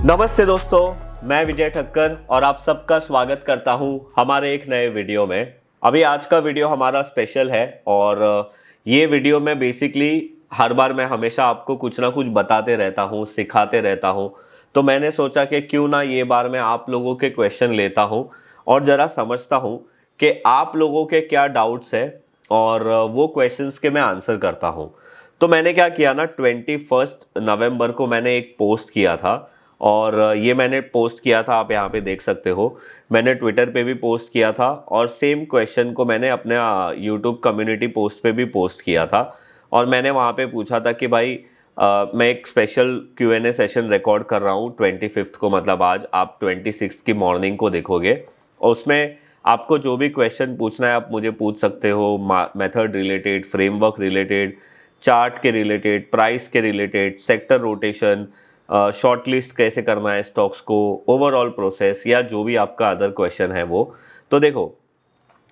नमस्ते दोस्तों, मैं विजय ठक्कर और आप सबका स्वागत करता हूं हमारे एक नए वीडियो में। अभी आज का वीडियो हमारा स्पेशल है और ये वीडियो में बेसिकली हर बार मैं हमेशा आपको कुछ ना कुछ बताते रहता हूं, सिखाते रहता हूं। तो मैंने सोचा कि क्यों ना ये बार मैं आप लोगों के क्वेश्चन लेता हूं और ज़रा समझता हूं कि आप लोगों के क्या डाउट्स है और वो क्वेश्चंस के मैं आंसर करता हूं। तो मैंने क्या किया ना, 21 नवंबर को मैंने एक पोस्ट किया था और ये मैंने पोस्ट किया था, आप यहाँ पे देख सकते हो। मैंने ट्विटर पे भी पोस्ट किया था और सेम क्वेश्चन को मैंने अपने यूट्यूब कम्युनिटी पोस्ट पे भी पोस्ट किया था और मैंने वहाँ पे पूछा था कि भाई मैं एक स्पेशल Q&A सेशन रिकॉर्ड कर रहा हूँ 25 को, मतलब आज आप 26 की मॉर्निंग को देखोगे और उसमें आपको जो भी क्वेश्चन पूछना है आप मुझे पूछ सकते हो। Method related, framework related, chart के रिलेटेड, प्राइस के related, sector rotation, short list कैसे करना है स्टॉक्स को, ओवरऑल प्रोसेस, या जो भी आपका अदर क्वेश्चन है वो। तो देखो,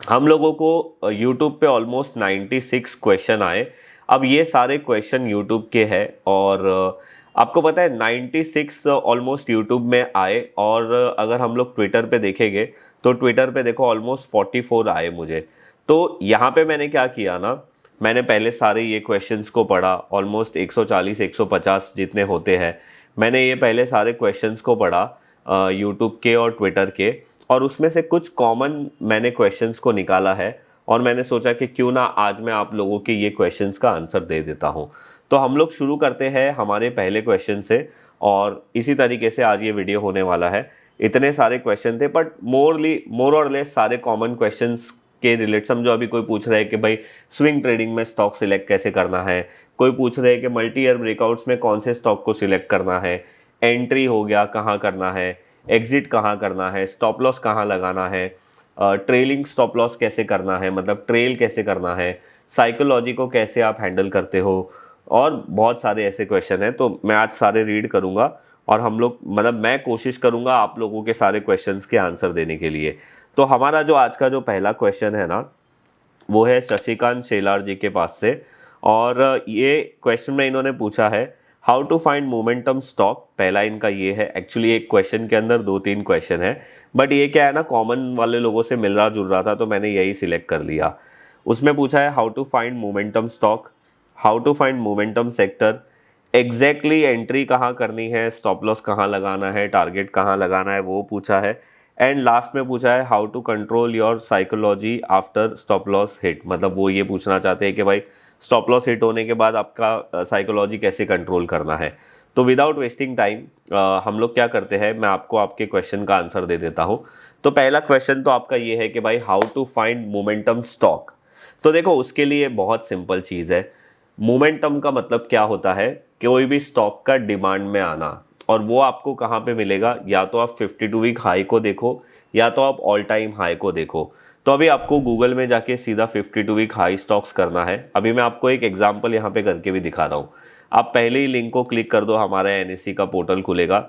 हम लोगों को यूट्यूब पे ऑलमोस्ट 96 क्वेश्चन आए। अब ये सारे क्वेश्चन यूट्यूब के हैं और आपको पता है 96 ऑलमोस्ट यूट्यूब में आए और अगर हम लोग ट्विटर पे देखेंगे तो ट्विटर पे देखो ऑलमोस्ट 44 आए मुझे। तो यहाँ पे मैंने क्या किया ना, मैंने पहले सारे ये क्वेश्चंस को पढ़ा, ऑलमोस्ट 140 150 जितने होते हैं। मैंने ये पहले सारे क्वेश्चंस को पढ़ा यूट्यूब के और ट्विटर के, और उसमें से कुछ कॉमन मैंने क्वेश्चंस को निकाला है और मैंने सोचा कि क्यों ना आज मैं आप लोगों के ये क्वेश्चंस का आंसर दे देता हूँ। तो हम लोग शुरू करते हैं हमारे पहले क्वेश्चन से और इसी तरीके से आज ये वीडियो होने वाला है। इतने सारे क्वेश्चन थे बट मोर और लेस सारे कॉमन क्वेश्चंस के रिलेट। समझो अभी कोई पूछ रहा है कि भाई स्विंग ट्रेडिंग में स्टॉक सिलेक्ट कैसे करना है, कोई पूछ रहे हैं कि मल्टी ईयर ब्रेकआउट्स में कौन से स्टॉक को सिलेक्ट करना है, एंट्री हो गया कहाँ करना है, एग्जिट कहाँ करना है, स्टॉप लॉस कहाँ लगाना है, ट्रेलिंग स्टॉप लॉस कैसे करना है, मतलब ट्रेल कैसे करना है, साइकोलॉजी को कैसे आप हैंडल करते हो, और बहुत सारे ऐसे क्वेश्चन हैं। तो मैं आज सारे रीड करूंगा और हम लोग, मतलब मैं कोशिश करूंगा आप लोगों के सारे क्वेश्चंस के आंसर देने के लिए। तो हमारा जो आज का जो पहला क्वेश्चन है ना, वो है शशिकांत शेलार जी के पास से। और ये क्वेश्चन में इन्होंने पूछा है how to find momentum stock. पहला इनका ये है। एक्चुअली एक क्वेश्चन के अंदर 2-3 क्वेश्चन है बट ये क्या है ना, कॉमन वाले लोगों से मिल रहा जुल रहा था तो मैंने यही सिलेक्ट कर लिया। उसमें पूछा है how to find momentum stock, how to find momentum sector, exactly entry कहाँ करनी है, स्टॉप लॉस कहाँ लगाना है, टारगेट कहाँ लगाना है, वो पूछा है। एंड लास्ट में पूछा है how to control your psychology after stop loss hit. मतलब वो ये पूछना चाहते हैं कि भाई स्टॉप लॉस हिट होने के बाद आपका साइकोलॉजी कैसे कंट्रोल करना है। तो विदाउट वेस्टिंग टाइम हम लोग क्या करते हैं, मैं आपको आपके क्वेश्चन का आंसर दे देता हूँ। तो पहला क्वेश्चन तो आपका ये है कि भाई how to find momentum stock. तो देखो उसके लिए बहुत सिंपल चीज़ है। मोमेंटम का मतलब क्या होता है, कोई भी स्टॉक का डिमांड में आना। और वो आपको कहाँ पे मिलेगा, या तो आप 52 वीक हाई को देखो या तो आप ऑल टाइम हाई को देखो। तो अभी आपको गूगल में जाके सीधा 52 वीक हाई स्टॉक्स करना है। अभी मैं आपको एक एग्जांपल यहाँ पे करके भी दिखा रहा हूँ। आप पहले ही लिंक को क्लिक कर दो, हमारा NSE का पोर्टल खुलेगा।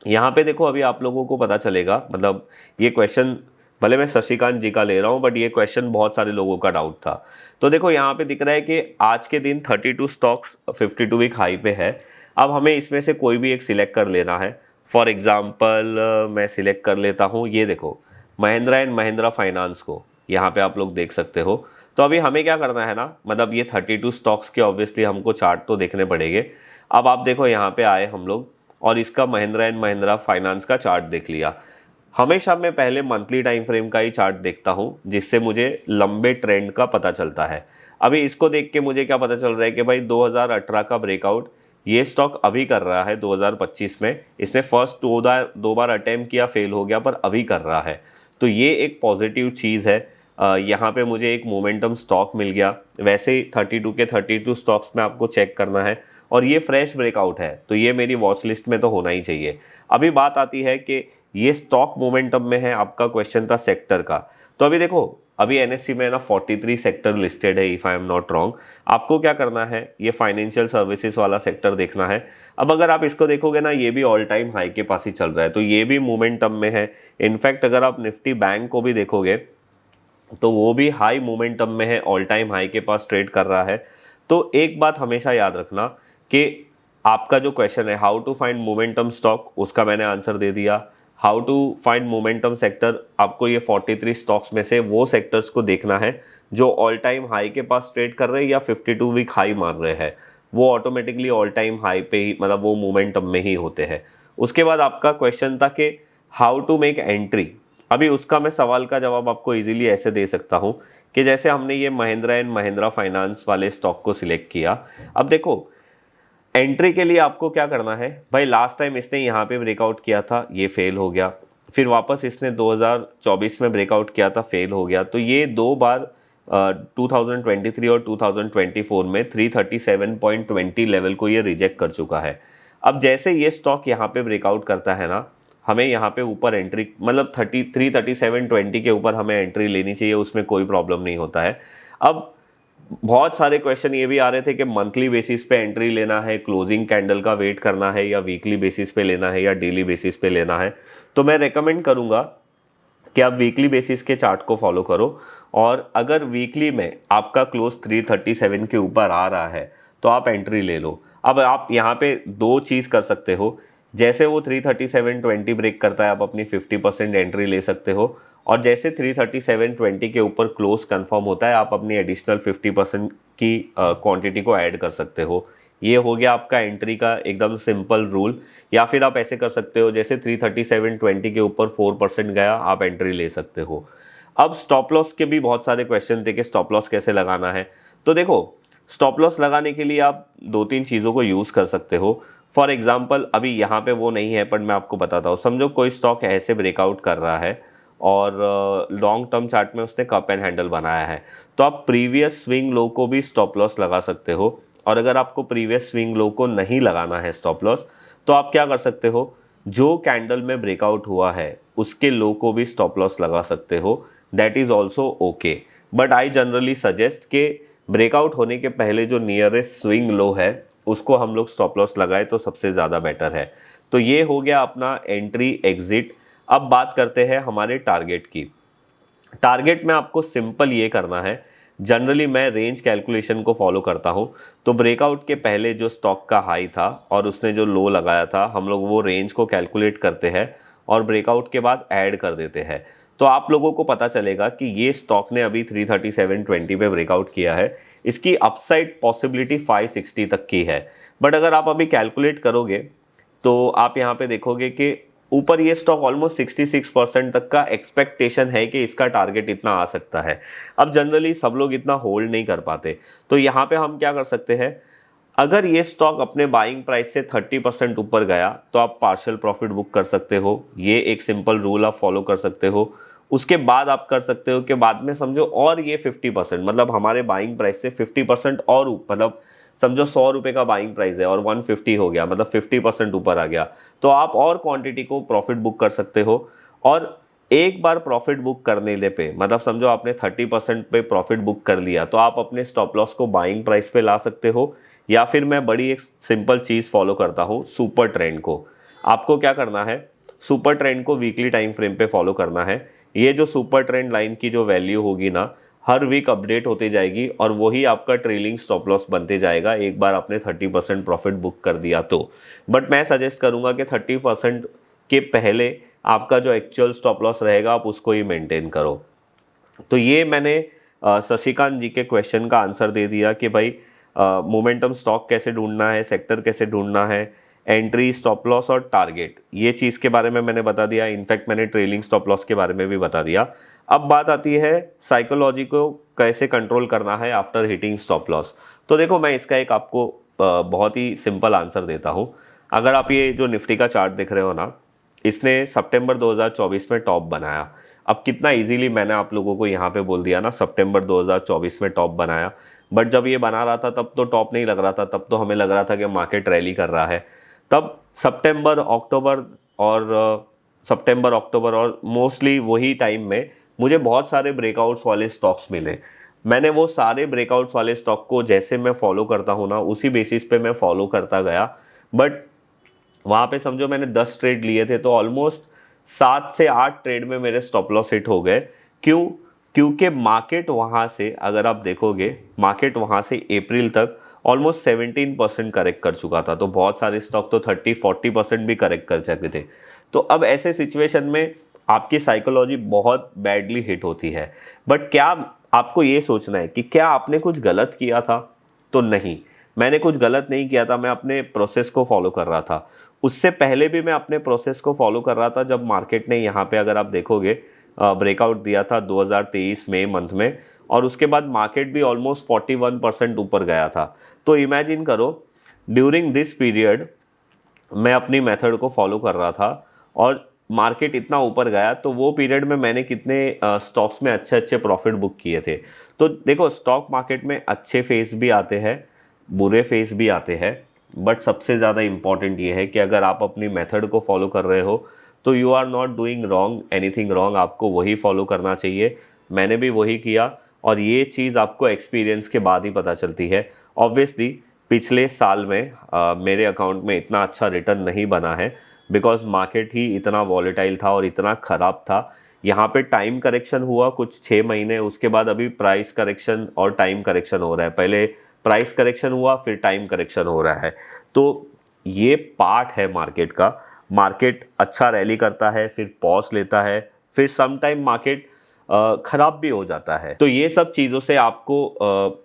यहाँ पे देखो अभी आप लोगों को पता चलेगा, मतलब ये क्वेश्चन भले मैं शशिकांत जी का ले रहा हूँ बट ये क्वेश्चन बहुत सारे लोगों का डाउट था। तो देखो यहाँ पे दिख रहा है कि आज के दिन 32 स्टॉक्स 52 वीक हाई पे है। अब हमें इसमें से कोई भी एक सिलेक्ट कर लेना है। फॉर एग्जाम्पल मैं सिलेक्ट कर लेता हूँ, ये देखो, महिंद्रा एंड महिंद्रा फाइनेंस को। यहाँ पे आप लोग देख सकते हो। तो अभी हमें क्या करना है ना, मतलब ये 32 स्टॉक्स के ऑब्वियसली हमको चार्ट तो देखने पड़ेंगे। अब आप देखो यहाँ पे आए हम लोग और इसका महिंद्रा एंड महिंद्रा फाइनेंस का चार्ट देख लिया। हमेशा मैं पहले मंथली टाइम फ्रेम का ही चार्ट देखता हूं जिससे मुझे लंबे ट्रेंड का पता चलता है। अभी इसको देख के मुझे क्या पता चल रहा है कि भाई 2018 का ब्रेकआउट ये स्टॉक अभी कर रहा है 2025 में। इसने फर्स्ट दो बार अटेम्प्ट किया, फेल हो गया, पर अभी कर रहा है। तो ये एक पॉजिटिव चीज़ है। यहाँ पे मुझे एक मोमेंटम स्टॉक मिल गया। वैसे ही 32 के 32 स्टॉक्स में आपको चेक करना है और ये फ्रेश ब्रेकआउट है तो ये मेरी वॉच लिस्ट में तो होना ही चाहिए। अभी बात आती है कि ये स्टॉक मोमेंटम में है, आपका क्वेश्चन था सेक्टर का। तो अभी देखो, अभी NSE में ना 43 सेक्टर लिस्टेड है if I am not wrong. आपको क्या करना है, ये फाइनेंशियल सर्विसेज वाला सेक्टर देखना है। अब अगर आप इसको देखोगे ना, ये भी ऑल टाइम हाई के पास ही चल रहा है तो ये भी मोमेंटम में है। इनफैक्ट अगर आप निफ्टी बैंक को भी देखोगे तो वो भी हाई मोमेंटम में है, ऑल टाइम हाई के पास ट्रेड कर रहा है। तो एक बात हमेशा याद रखना कि आपका जो क्वेश्चन है how to find momentum stock, उसका मैंने आंसर दे दिया। How to find momentum sector, आपको ये 43 स्टॉक्स में से वो सेक्टर्स को देखना है जो ऑल टाइम हाई के पास ट्रेड कर रहे हैं या 52 वीक हाई मार रहे हैं, वो ऑटोमेटिकली ऑल टाइम हाई पे ही, मतलब वो मोमेंटम में ही होते हैं। उसके बाद आपका क्वेश्चन था कि हाउ टू मेक एंट्री। अभी उसका मैं सवाल का जवाब आपको इजीली ऐसे दे सकता हूँ कि जैसे हमने ये महिंद्रा एंड महिंद्रा फाइनेंस वाले स्टॉक को सिलेक्ट किया। अब देखो, एंट्री के लिए आपको क्या करना है भाई, लास्ट टाइम इसने यहाँ पे ब्रेकआउट किया था, ये फेल हो गया। फिर वापस इसने 2024 में ब्रेकआउट किया था, फेल हो गया। तो ये दो बार 2023 और 2024 में 337.20 लेवल को ये रिजेक्ट कर चुका है। अब जैसे ये स्टॉक यहाँ पे ब्रेकआउट करता है ना, हमें यहाँ पे ऊपर एंट्री, मतलब 37.20 के ऊपर हमें एंट्री लेनी चाहिए, उसमें कोई प्रॉब्लम नहीं होता है। अब बहुत सारे क्वेश्चन ये भी आ रहे थे कि मंथली बेसिस पे एंट्री लेना है, क्लोजिंग कैंडल का वेट करना है, या वीकली बेसिस पे लेना है, या डेली बेसिस पे लेना है। तो मैं रेकमेंड करूंगा कि आप वीकली बेसिस के चार्ट को फॉलो करो, और अगर वीकली में आपका क्लोज 337 के ऊपर आ रहा है तो आप एंट्री ले लो। अब आप यहाँ पे दो चीज़ कर सकते हो, जैसे वो 337.20 ब्रेक करता है आप अपनी 50% एंट्री ले सकते हो, और जैसे 337.20 के ऊपर क्लोज कंफर्म होता है आप अपनी एडिशनल 50% की क्वांटिटी को ऐड कर सकते हो। ये हो गया आपका एंट्री का एकदम सिंपल रूल। या फिर आप ऐसे कर सकते हो, जैसे 337.20 के ऊपर 4% गया, आप एंट्री ले सकते हो। अब स्टॉप लॉस के भी बहुत सारे क्वेश्चन थे कि स्टॉप लॉस कैसे लगाना है। तो देखो, स्टॉप लॉस लगाने के लिए आप दो तीन चीज़ों को यूज़ कर सकते हो। फॉर एग्जाम्पल, अभी यहाँ पे वो नहीं है पर मैं आपको बताता हूँ। समझो कोई स्टॉक ऐसे ब्रेकआउट कर रहा है और लॉन्ग टर्म चार्ट में उसने कप एंड हैंडल बनाया है, तो आप प्रीवियस स्विंग लो को भी स्टॉप लॉस लगा सकते हो। और अगर आपको प्रीवियस स्विंग लो को नहीं लगाना है स्टॉप लॉस, तो आप क्या कर सकते हो, जो कैंडल में ब्रेकआउट हुआ है उसके लो को भी स्टॉप लॉस लगा सकते हो। That is also okay, but I generally suggest के ब्रेकआउट होने के पहले जो नियरेस्ट स्विंग लो है उसको हम लोग स्टॉप लॉस लगाए तो सबसे ज़्यादा बेटर है। तो ये हो गया अपना एंट्री एग्जिट। अब बात करते हैं हमारे टारगेट की। टारगेट में आपको सिंपल ये करना है, जनरली मैं रेंज कैलकुलेशन को फॉलो करता हूँ। तो ब्रेकआउट के पहले जो स्टॉक का हाई था और उसने जो लो लगाया था, हम लोग वो रेंज को कैलकुलेट करते हैं और ब्रेकआउट के बाद ऐड कर देते हैं। तो आप लोगों को पता चलेगा कि ये स्टॉक ने अभी 337.20 पे ब्रेकआउट किया है, इसकी अपसाइड पॉसिबिलिटी 560 तक की है। बट अगर आप अभी कैलकुलेट करोगे तो आप यहाँ पे देखोगे कि ऊपर ये स्टॉक ऑलमोस्ट 66% तक का एक्सपेक्टेशन है कि इसका टारगेट इतना आ सकता है। अब जनरली सब लोग इतना होल्ड नहीं कर पाते, तो यहाँ पे हम क्या कर सकते हैं, अगर ये स्टॉक अपने बाइंग प्राइस से 30% ऊपर गया तो आप पार्शियल प्रॉफिट बुक कर सकते हो। ये एक सिंपल रूल आप फॉलो कर सकते हो। उसके बाद आप कर सकते हो कि बाद में समझो और ये 50%, मतलब हमारे बाइंग प्राइस से 50% और मतलब समझो 100 रुपये का बाइंग प्राइस है और 150 हो गया, मतलब 50% ऊपर आ गया, तो आप और क्वांटिटी को प्रॉफिट बुक कर सकते हो। और एक बार प्रॉफिट बुक करने ले पे, मतलब समझो आपने 30% पे प्रॉफिट बुक कर लिया, तो आप अपने स्टॉप लॉस को बाइंग प्राइस पे ला सकते हो। या फिर मैं बड़ी एक सिंपल चीज़ फॉलो करता हूँ, सुपर ट्रेंड को। आपको क्या करना है, सुपर ट्रेंड को वीकली टाइम फ्रेम पे फॉलो करना है। ये जो सुपर ट्रेंड लाइन की जो वैल्यू होगी ना, हर वीक अपडेट होती जाएगी और वही आपका ट्रेलिंग स्टॉप लॉस बनते जाएगा एक बार आपने 30% प्रॉफिट बुक कर दिया तो। बट मैं सजेस्ट करूंगा कि 30% के पहले आपका जो एक्चुअल स्टॉप लॉस रहेगा आप उसको ही मेंटेन करो। तो ये मैंने शशिकांत जी के क्वेश्चन का आंसर दे दिया कि भाई मोमेंटम स्टॉक कैसे ढूंढना है, सेक्टर कैसे ढूंढना है, एंट्री, स्टॉप लॉस और टारगेट, ये चीज़ के बारे में मैंने बता दिया। इनफैक्ट मैंने ट्रेलिंग स्टॉप लॉस के बारे में भी बता दिया। अब बात आती है साइकोलॉजी को कैसे कंट्रोल करना है आफ्टर हिटिंग स्टॉप लॉस। तो देखो, मैं इसका एक आपको बहुत ही सिंपल आंसर देता हूँ। अगर आप ये जो निफ्टी का चार्ट देख रहे हो ना, इसने सितंबर 2024 में टॉप बनाया। अब कितना इजीली मैंने आप लोगों को यहाँ पे बोल दिया ना, सितंबर 2024 में टॉप बनाया। बट जब ये बना रहा था तब तो टॉप नहीं लग रहा था, तब तो हमें लग रहा था कि मार्केट रैली कर रहा है। तब सितंबर अक्टूबर और मोस्टली वही टाइम में मुझे बहुत सारे ब्रेकआउट्स वाले स्टॉक्स मिले। मैंने वो सारे ब्रेकआउट्स वाले स्टॉक को जैसे मैं फॉलो करता हूँ ना, उसी बेसिस पे मैं फॉलो करता गया। बट वहाँ पे समझो मैंने 10 ट्रेड लिए थे तो ऑलमोस्ट 7 से 8 ट्रेड में मेरे स्टॉप लॉस हिट हो गए। क्यों? क्योंकि मार्केट वहाँ से, अगर आप देखोगे, मार्केट वहाँ से अप्रैल तक ऑलमोस्ट 17% करेक्ट कर चुका था। तो बहुत सारे स्टॉक तो 30-40% भी करेक्ट कर चुके थे। तो अब ऐसे सिचुएशन में आपकी साइकोलॉजी बहुत बैडली हिट होती है। बट क्या आपको ये सोचना है कि क्या आपने कुछ गलत किया था? तो नहीं, मैंने कुछ गलत नहीं किया था, मैं अपने प्रोसेस को फॉलो कर रहा था। उससे पहले भी मैं अपने प्रोसेस को फॉलो कर रहा था जब मार्केट ने यहाँ पे, अगर आप देखोगे, ब्रेकआउट दिया था 2023 मई मंथ में, और उसके बाद मार्केट भी ऑलमोस्ट 41% ऊपर गया था। तो इमेजिन करो, ड्यूरिंग दिस पीरियड मैं अपनी मेथड को फॉलो कर रहा था और मार्केट इतना ऊपर गया, तो वो पीरियड में मैंने कितने स्टॉक्स में अच्छे अच्छे प्रॉफिट बुक किए थे। तो देखो, स्टॉक मार्केट में अच्छे फेज भी आते हैं, बुरे फेज भी आते हैं, बट सबसे ज़्यादा इम्पॉर्टेंट ये है कि अगर आप अपनी मेथड को फॉलो कर रहे हो तो you are not doing wrong, anything wrong. आपको वही फॉलो करना चाहिए। मैंने भी वही किया और ये चीज़ आपको एक्सपीरियंस के बाद ही पता चलती है। ऑब्वियसली पिछले साल में मेरे अकाउंट में इतना अच्छा रिटर्न नहीं बना है, बिकॉज मार्केट ही इतना वॉलेटाइल था और इतना ख़राब था। यहाँ पे टाइम करेक्शन हुआ कुछ 6 महीने, उसके बाद अभी प्राइस करेक्शन और टाइम करेक्शन हो रहा है। पहले प्राइस करेक्शन हुआ, फिर टाइम करेक्शन हो रहा है। तो ये पार्ट है मार्केट का। मार्केट अच्छा रैली करता है, फिर पॉज लेता है, फिर सम टाइम मार्केट खराब भी हो जाता है। तो ये सब चीज़ों से आपको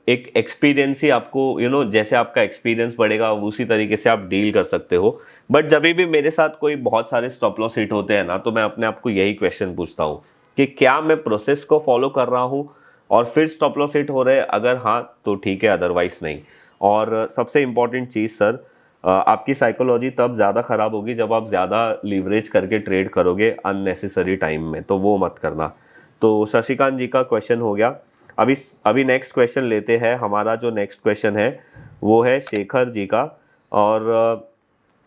एक एक्सपीरियंस ही आपको, जैसे आपका एक्सपीरियंस बढ़ेगा उसी तरीके से आप डील कर सकते हो। बट जब भी मेरे साथ कोई बहुत सारे स्टॉप लॉस हिट होते हैं ना, तो मैं अपने आप को यही क्वेश्चन पूछता हूँ कि क्या मैं प्रोसेस को फॉलो कर रहा हूँ और फिर स्टॉप लॉस हिट हो रहे हैं? अगर हाँ तो ठीक है, अदरवाइज नहीं। और सबसे इंपॉर्टेंट चीज़ सर, आपकी साइकोलॉजी तब ज़्यादा ख़राब होगी जब आप ज़्यादा लीवरेज करके ट्रेड करोगे अननेसेसरी टाइम में, तो वो मत करना। तो शशिकांत जी का क्वेश्चन हो गया। अभी नेक्स्ट क्वेश्चन लेते हैं। हमारा जो नेक्स्ट क्वेश्चन है वो है शेखर जी का, और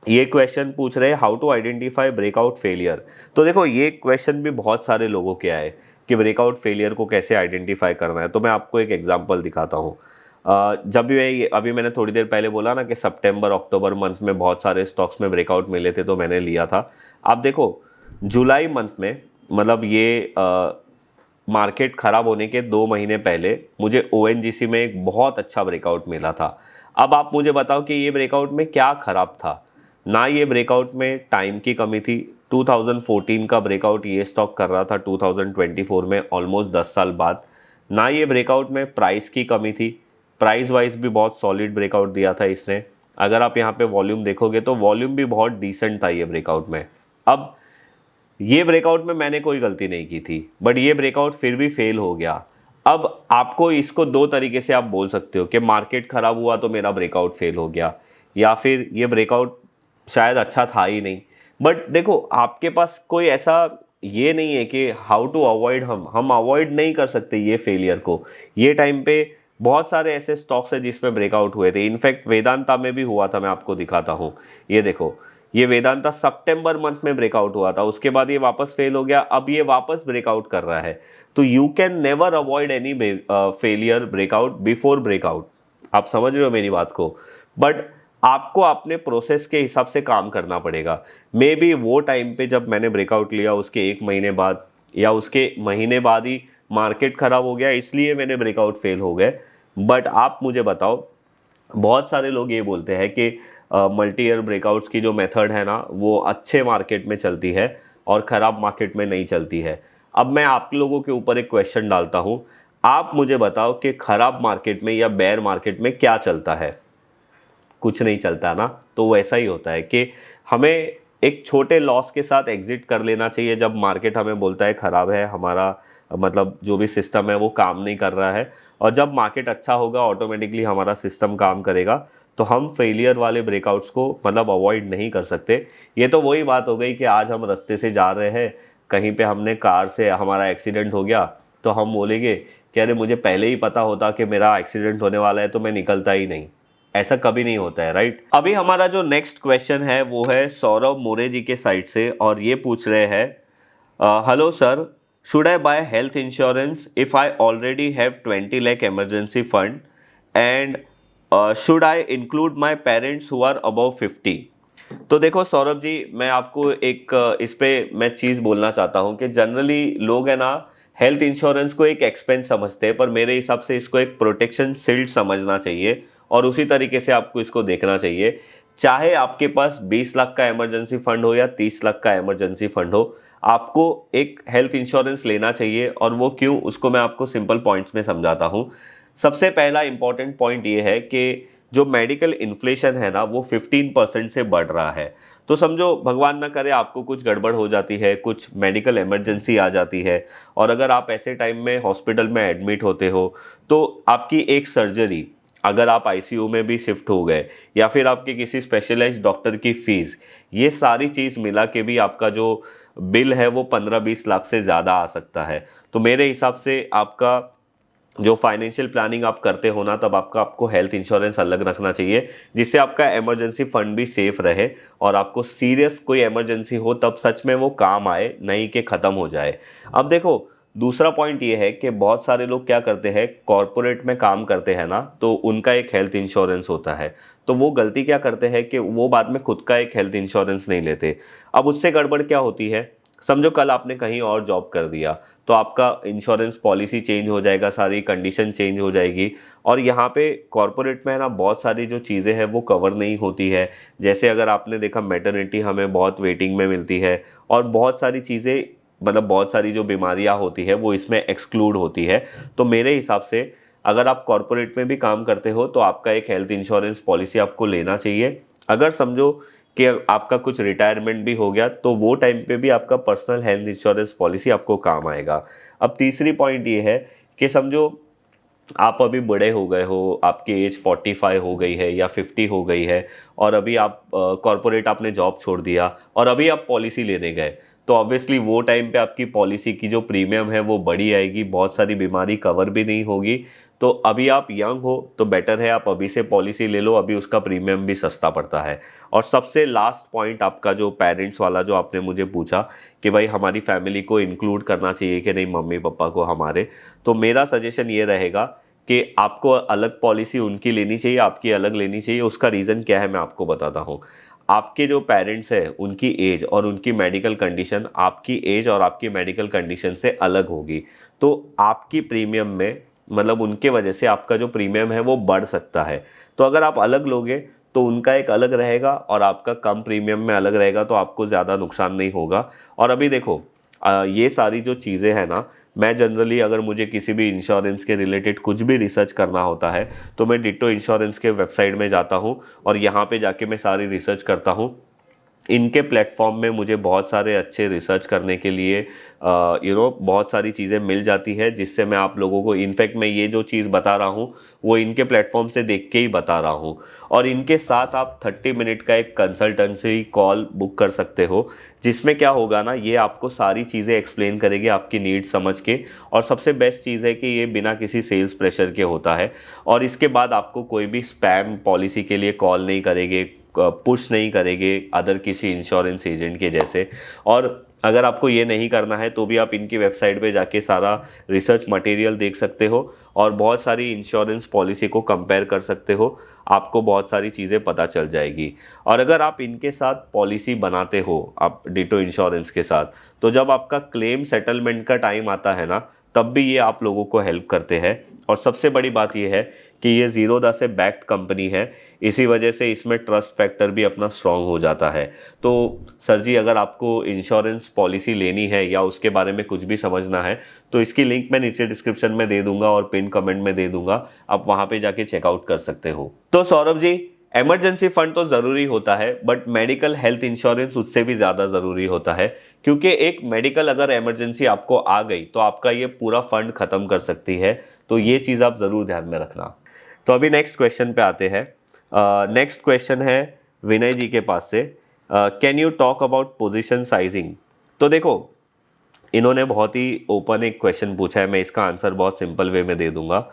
ये क्वेश्चन पूछ रहे हैं how to identify breakout failure. तो देखो, ये क्वेश्चन भी बहुत सारे लोगों के आए कि ब्रेकआउट फेलियर को कैसे आइडेंटिफाई करना है। तो मैं आपको एक एग्जांपल दिखाता हूँ। जब भी अभी मैंने थोड़ी देर पहले बोला ना कि सितंबर अक्टूबर मंथ में बहुत सारे स्टॉक्स में ब्रेकआउट मिले थे, तो मैंने लिया था। आप देखो, जुलाई मंथ में, मतलब ये मार्केट खराब होने के 2 महीने पहले मुझे ओएनजीसी में एक बहुत अच्छा ब्रेकआउट मिला था। अब आप मुझे बताओ कि ये ब्रेकआउट में क्या खराब था? ना ये ब्रेकआउट में टाइम की कमी थी। 2014 का ब्रेकआउट ये स्टॉक कर रहा था 2024 में, ऑलमोस्ट 10 साल बाद। ना ये ब्रेकआउट में प्राइस की कमी थी, प्राइस वाइज भी बहुत सॉलिड ब्रेकआउट दिया था इसने। अगर आप यहाँ पे वॉल्यूम देखोगे तो वॉल्यूम भी बहुत डिसेंट था ये ब्रेकआउट में। अब ये ब्रेकआउट में मैंने कोई गलती नहीं की थी, बट ये ब्रेकआउट फिर भी फेल हो गया। अब आपको इसको दो तरीके से आप बोल सकते हो कि मार्केट खराब हुआ तो मेरा ब्रेकआउट फेल हो गया, या फिर ये ब्रेकआउट शायद अच्छा था ही नहीं। बट देखो, आपके पास कोई ऐसा ये नहीं है कि हाउ टू अवॉइड, हम अवॉइड नहीं कर सकते ये फेलियर को। ये टाइम पे बहुत सारे ऐसे स्टॉक्स है जिसमें ब्रेकआउट हुए थे। इनफैक्ट वेदांता में भी हुआ था, मैं आपको दिखाता हूँ। ये देखो, ये वेदांता सितंबर मंथ में ब्रेकआउट हुआ था, उसके बाद ये वापस फेल हो गया, अब ये वापस ब्रेकआउट कर रहा है। तो you can never avoid any failure breakout before breakout. आप समझ रहे हो मेरी बात को? बट आपको अपने प्रोसेस के हिसाब से काम करना पड़ेगा। मे बी वो टाइम पे जब मैंने ब्रेकआउट लिया उसके 1 महीने बाद या उसके महीने बाद ही मार्केट खराब हो गया, इसलिए मैंने ब्रेकआउट फेल हो गए। बट आप मुझे बताओ, बहुत सारे लोग ये बोलते हैं कि मल्टी ईयर ब्रेकआउट्स की जो मेथड है ना, वो अच्छे मार्केट में चलती है और ख़राब मार्केट में नहीं चलती है। अब मैं आप लोगों के ऊपर एक क्वेश्चन डालता हूँ, आप मुझे बताओ कि ख़राब मार्केट में या बेयर मार्केट में क्या चलता है? कुछ नहीं चलता ना। तो वैसा ही होता है कि हमें एक छोटे लॉस के साथ एग्जिट कर लेना चाहिए जब मार्केट हमें बोलता है ख़राब है, हमारा मतलब जो भी सिस्टम है वो काम नहीं कर रहा है। और जब मार्केट अच्छा होगा ऑटोमेटिकली हमारा सिस्टम काम करेगा। तो हम फेलियर वाले ब्रेकआउट्स को मतलब अवॉइड नहीं कर सकते। ये तो वही बात हो गई कि आज हम रास्ते से जा रहे हैं, कहीं पे हमने कार से हमारा एक्सीडेंट हो गया, तो हम बोलेंगे कि अरे मुझे पहले ही पता होता कि मेरा एक्सीडेंट होने वाला है तो मैं निकलता ही नहीं। ऐसा कभी नहीं होता है, राइट? अभी हमारा जो नेक्स्ट क्वेश्चन है वो है सौरभ मोरे जी के साइड से, और ये पूछ रहे हैं, hello sir, should I buy health insurance if I already have 20 lakh emergency fund, and should I include my parents who are above 50? तो देखो सौरभ जी, मैं आपको एक इस पे मैं चीज़ बोलना चाहता हूँ कि जनरली लोग है ना, हेल्थ इंश्योरेंस को एक एक्सपेंस समझते हैं, पर मेरे हिसाब से इसको एक प्रोटेक्शन शील्ड समझना चाहिए। और उसी तरीके से आपको इसको देखना चाहिए। चाहे आपके पास 20 लाख का इमरजेंसी फंड हो या 30 लाख का इमरजेंसी फंड हो, आपको एक हेल्थ इंश्योरेंस लेना चाहिए। और वो क्यों, उसको मैं आपको सिंपल पॉइंट्स में समझाता हूँ। सबसे पहला इंपॉर्टेंट पॉइंट ये है कि जो मेडिकल इन्फ्लेशन है ना, वो 15% से बढ़ रहा है। तो समझो भगवान ना करे आपको कुछ गड़बड़ हो जाती है, कुछ मेडिकल इमरजेंसी आ जाती है, और अगर आप ऐसे टाइम में हॉस्पिटल में एडमिट होते हो, तो आपकी एक सर्जरी, अगर आप आईसीयू में भी शिफ्ट हो गए, या फिर आपके किसी स्पेशलाइज्ड डॉक्टर की फीस, ये सारी चीज़ मिला के भी आपका जो बिल है वो 15-20 लाख से ज़्यादा आ सकता है। तो मेरे हिसाब से आपका जो फाइनेंशियल प्लानिंग आप करते हो ना, तब आपको हेल्थ इंश्योरेंस अलग रखना चाहिए, जिससे आपका इमरजेंसी फंड भी सेफ रहे, और आपको सीरियस कोई इमरजेंसी हो तब सच में वो काम आए, नहीं कि ख़त्म हो जाए। अब देखो, दूसरा पॉइंट ये है कि बहुत सारे लोग क्या करते हैं, कॉरपोरेट में काम करते हैं ना, तो उनका एक हेल्थ इंश्योरेंस होता है। तो वो गलती क्या करते हैं कि वो बाद में खुद का एक हेल्थ इंश्योरेंस नहीं लेते। अब उससे गड़बड़ क्या होती है, समझो कल आपने कहीं और जॉब कर दिया, तो आपका इंश्योरेंस पॉलिसी चेंज हो जाएगा, सारी कंडीशन चेंज हो जाएगी, और यहाँ पे कॉरपोरेट में है ना, बहुत सारी जो चीज़ें हैं वो कवर नहीं होती है। जैसे अगर आपने देखा, मैटरनिटी हमें बहुत वेटिंग में मिलती है, और बहुत सारी चीज़ें, मतलब बहुत सारी जो बीमारियाँ होती है वो इसमें एक्सक्लूड होती है। तो मेरे हिसाब से अगर आप कॉरपोरेट में भी काम करते हो, तो आपका एक हेल्थ इंश्योरेंस पॉलिसी आपको लेना चाहिए। अगर समझो कि आपका कुछ रिटायरमेंट भी हो गया, तो वो टाइम पे भी आपका पर्सनल हेल्थ इंश्योरेंस पॉलिसी आपको काम आएगा। अब तीसरी पॉइंट ये है कि समझो आप अभी बड़े हो गए हो, आपकी एज 45 हो गई है या 50 हो गई है, और अभी आप कॉरपोरेट आपने जॉब छोड़ दिया और अभी आप पॉलिसी लेने गए, तो ऑब्वियसली वो टाइम पे आपकी पॉलिसी की जो प्रीमियम है वो बड़ी आएगी, बहुत सारी बीमारी कवर भी नहीं होगी। तो अभी आप यंग हो तो बेटर है आप अभी से पॉलिसी ले लो, अभी उसका प्रीमियम भी सस्ता पड़ता है। और सबसे लास्ट पॉइंट आपका जो पेरेंट्स वाला जो आपने मुझे पूछा कि भाई हमारी फैमिली को इंक्लूड करना चाहिए कि नहीं, मम्मी पापा को हमारे, तो मेरा सजेशन ये रहेगा कि आपको अलग पॉलिसी उनकी लेनी चाहिए, आपकी अलग लेनी चाहिए। उसका रीज़न क्या है मैं आपको बताता हूँ। आपके जो पेरेंट्स हैं उनकी एज और उनकी मेडिकल कंडीशन आपकी एज और आपकी मेडिकल कंडीशन से अलग होगी। तो आपकी प्रीमियम में, मतलब उनके वजह से आपका जो प्रीमियम है वो बढ़ सकता है। तो अगर आप अलग लोगे तो उनका एक अलग रहेगा और आपका कम प्रीमियम में अलग रहेगा, तो आपको ज़्यादा नुकसान नहीं होगा। और अभी देखो, ये सारी जो चीज़ें हैं ना, मैं जनरली अगर मुझे किसी भी इंश्योरेंस के रिलेटेड कुछ भी रिसर्च करना होता है, तो मैं डिट्टो इंश्योरेंस के वेबसाइट में जाता हूँ और यहाँ पे जाके मैं सारी रिसर्च करता हूँ। इनके प्लेटफॉर्म में मुझे बहुत सारे अच्छे रिसर्च करने के लिए बहुत सारी चीज़ें मिल जाती है, जिससे मैं आप लोगों को, इनफैक्ट मैं ये जो चीज़ बता रहा हूँ वो इनके प्लेटफॉर्म से देख के ही बता रहा हूँ। और इनके साथ आप 30 मिनट का एक कंसल्टेंसी कॉल बुक कर सकते हो, जिसमें क्या होगा ना, ये आपको सारी चीज़ें एक्सप्लेन करेगी आपकी नीड्स समझ के। और सबसे बेस्ट चीज़ है कि ये बिना किसी सेल्स प्रेशर के होता है, और इसके बाद आपको कोई भी स्पैम पॉलिसी के लिए कॉल नहीं करेंगे, पुश नहीं करेंगे अदर किसी इंश्योरेंस एजेंट के जैसे। और अगर आपको ये नहीं करना है तो भी आप इनकी वेबसाइट पे जाके सारा रिसर्च मटेरियल देख सकते हो और बहुत सारी इंश्योरेंस पॉलिसी को कंपेयर कर सकते हो, आपको बहुत सारी चीज़ें पता चल जाएगी। और अगर आप इनके साथ पॉलिसी बनाते हो, आप डिटो इंश्योरेंस के साथ, तो जब आपका क्लेम सेटलमेंट का टाइम आता है ना, तब भी ये आप लोगों को हेल्प करते हैं। और सबसे बड़ी बात ये है कि ये ज़ीरोधा से बैक्ड कंपनी है, इसी वजह से इसमें ट्रस्ट फैक्टर भी अपना स्ट्रांग हो जाता है। तो सर जी, अगर आपको इंश्योरेंस पॉलिसी लेनी है या उसके बारे में कुछ भी समझना है, तो इसकी लिंक मैं नीचे डिस्क्रिप्शन में दे दूंगा और पिन कमेंट में दे दूंगा, आप वहां पे जाके चेकआउट कर सकते हो। तो सौरभ जी, इमरजेंसी फंड तो ज़रूरी होता है, बट मेडिकल हेल्थ इंश्योरेंस उससे भी ज़्यादा ज़रूरी होता है, क्योंकि एक मेडिकल अगर इमरजेंसी आपको आ गई तो आपका ये पूरा फंड ख़त्म कर सकती है। तो ये चीज़ आप ज़रूर ध्यान में रखना। तो अभी नेक्स्ट क्वेश्चन पे आते हैं। नेक्स्ट क्वेश्चन है विनय जी के पास से, can you talk about position sizing. तो देखो, इन्होंने बहुत ही ओपन एक क्वेश्चन पूछा है, मैं इसका आंसर बहुत सिंपल वे में दे दूंगा।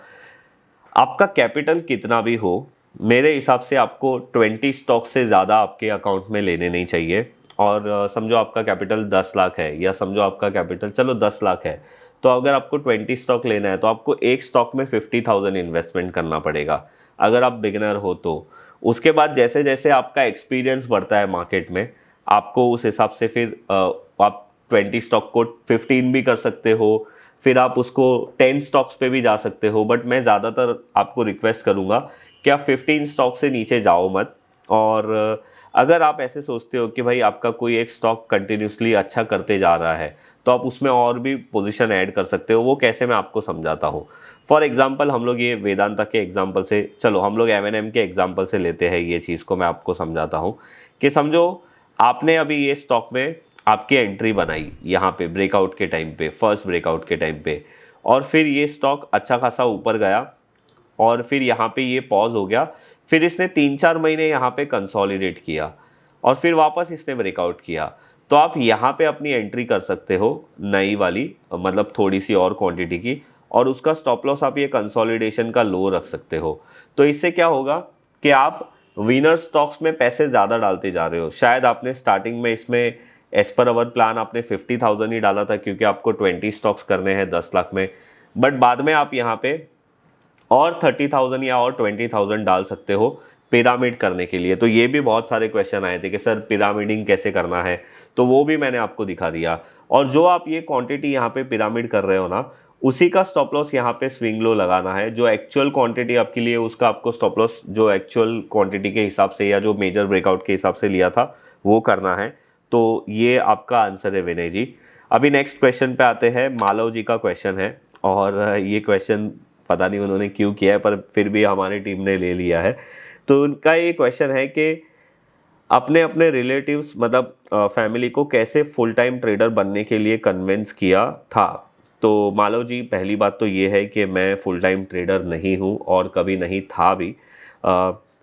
आपका कैपिटल कितना भी हो, मेरे हिसाब से आपको 20 स्टॉक से ज़्यादा आपके अकाउंट में लेने नहीं चाहिए। और समझो आपका कैपिटल 10 लाख है, या समझो आपका कैपिटल चलो 10 लाख है, तो अगर आपको 20 स्टॉक लेना है तो आपको एक स्टॉक में 50,000 इन्वेस्टमेंट करना पड़ेगा, अगर आप बिगिनर हो तो। उसके बाद जैसे जैसे आपका एक्सपीरियंस बढ़ता है मार्केट में, आपको उस हिसाब से फिर आप 20 स्टॉक को 15 भी कर सकते हो, फिर आप उसको 10 स्टॉक्स पे भी जा सकते हो। बट मैं ज़्यादातर आपको रिक्वेस्ट करूंगा कि आप 15 स्टॉक से नीचे जाओ मत। और अगर आप ऐसे सोचते हो कि भाई आपका कोई एक स्टॉक कंटिन्यूसली अच्छा करते जा रहा है, तो आप उसमें और भी पोजीशन ऐड कर सकते हो। वो कैसे, मैं आपको समझाता हूँ। फॉर एग्जांपल हम लोग ये वेदांता के एग्जांपल से, चलो हम लोग M&M के एग्जांपल से लेते हैं ये चीज़ को, मैं आपको समझाता हूँ कि समझो आपने अभी ये स्टॉक में आपकी एंट्री बनाई यहाँ पे ब्रेकआउट के टाइम पे, फर्स्ट ब्रेकआउट के टाइम पे, और फिर ये स्टॉक अच्छा खासा ऊपर गया और फिर यहाँ पे ये पॉज हो गया। फिर इसने 3-4 महीने यहाँ पे कंसोलिडेट किया और फिर वापस इसने ब्रेकआउट किया। तो आप यहाँ पे अपनी एंट्री कर सकते हो नई वाली, मतलब थोड़ी सी और क्वांटिटी की, और उसका स्टॉप लॉस आप ये कंसोलिडेशन का लो रख सकते हो। तो इससे क्या होगा कि आप विनर स्टॉक्स में पैसे ज़्यादा डालते जा रहे हो। शायद आपने स्टार्टिंग में इसमें एज पर अवर प्लान आपने 50,000 ही डाला था, क्योंकि आपको 20 स्टॉक्स करने हैं 10 लाख में, बट बाद में आप यहाँ पे और 30,000 या और 20,000 डाल सकते हो पिरामिड करने के लिए। तो ये भी बहुत सारे क्वेश्चन आए थे कि सर पिरामिडिंग कैसे करना है, तो वो भी मैंने आपको दिखा दिया। और जो आप ये क्वांटिटी यहाँ पे पिरामिड कर रहे हो ना, उसी का स्टॉप लॉस यहाँ पे स्विंग लो लगाना है। जो एक्चुअल क्वांटिटी आपके लिए, उसका आपको स्टॉप लॉस जो एक्चुअल क्वांटिटी के हिसाब से या जो मेजर ब्रेकआउट के हिसाब से लिया था वो करना है। तो ये आपका आंसर है विनय जी। अभी नेक्स्ट क्वेश्चन पे आते हैं। मालव जी का क्वेश्चन है, और ये क्वेश्चन पता नहीं उन्होंने क्यों किया है, पर फिर भी हमारी टीम ने ले लिया है। तो उनका ये क्वेश्चन है कि अपने अपने रिलेटिव्स, मतलब फैमिली को कैसे फुल टाइम ट्रेडर बनने के लिए कन्विंस किया था। तो मालव जी, पहली बात तो ये है कि मैं फुल टाइम ट्रेडर नहीं हूँ और कभी नहीं था भी।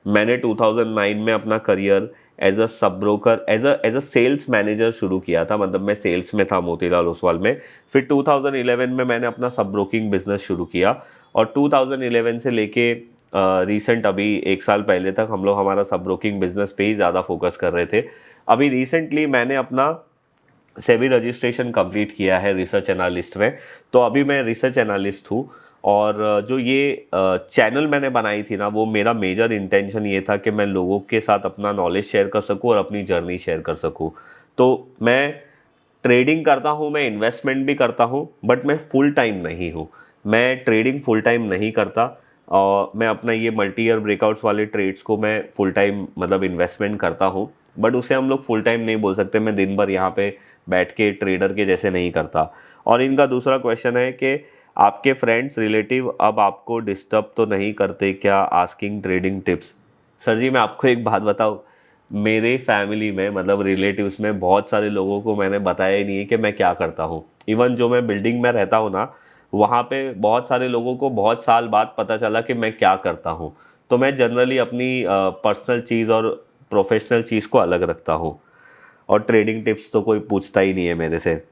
मैंने 2009 में अपना career as a sub broker, as a sales manager शुरू किया था। मतलब मैं सेल्स में था मोतीलाल ओसवाल में। फिर 2011 में मैंने अपना सब ब्रोकिंग बिजनेस शुरू किया, और 2011 से लेके रिसेंट अभी 1 साल पहले तक हम लोग हमारा सब ब्रोकिंग बिजनेस पे ही ज़्यादा फोकस कर रहे थे। अभी रिसेंटली मैंने अपना सेबी रजिस्ट्रेशन कंप्लीट किया है रिसर्च एनालिस्ट में। तो अभी मैं रिसर्च एनालिस्ट हूँ। और जो ये चैनल मैंने बनाई थी ना, वो मेरा मेजर इंटेंशन ये था कि मैं लोगों के साथ अपना नॉलेज शेयर कर सकूँ और अपनी जर्नी शेयर कर सकूँ। तो मैं ट्रेडिंग करता हूँ, मैं इन्वेस्टमेंट भी करता हूँ, बट मैं फुल टाइम नहीं हूँ। मैं ट्रेडिंग फुल टाइम नहीं करता, और मैं अपना ये मल्टी ईयर ब्रेकआउट्स वाले ट्रेड्स को मैं फुल टाइम मतलब इन्वेस्टमेंट करता हूँ, बट उसे हम लोग फुल टाइम नहीं बोल सकते। मैं दिन भर यहाँ पे बैठ के ट्रेडर के जैसे नहीं करता। और इनका दूसरा क्वेश्चन है कि आपके फ्रेंड्स रिलेटिव अब आपको डिस्टर्ब तो नहीं करते क्या आस्किंग ट्रेडिंग टिप्स। सर जी, मैं आपको एक बात बताऊँ, मेरे फैमिली में मतलब रिलेटिव्स में बहुत सारे लोगों को मैंने बताया ही नहीं है कि मैं क्या करता हूँ। इवन जो मैं बिल्डिंग में रहता हूँ ना, वहाँ पे बहुत सारे लोगों को बहुत साल बाद पता चला कि मैं क्या करता हूँ। तो मैं जनरली अपनी पर्सनल चीज़ और प्रोफेशनल चीज़ को अलग रखता हूँ, और ट्रेडिंग टिप्स तो कोई पूछता ही नहीं है मेरे से।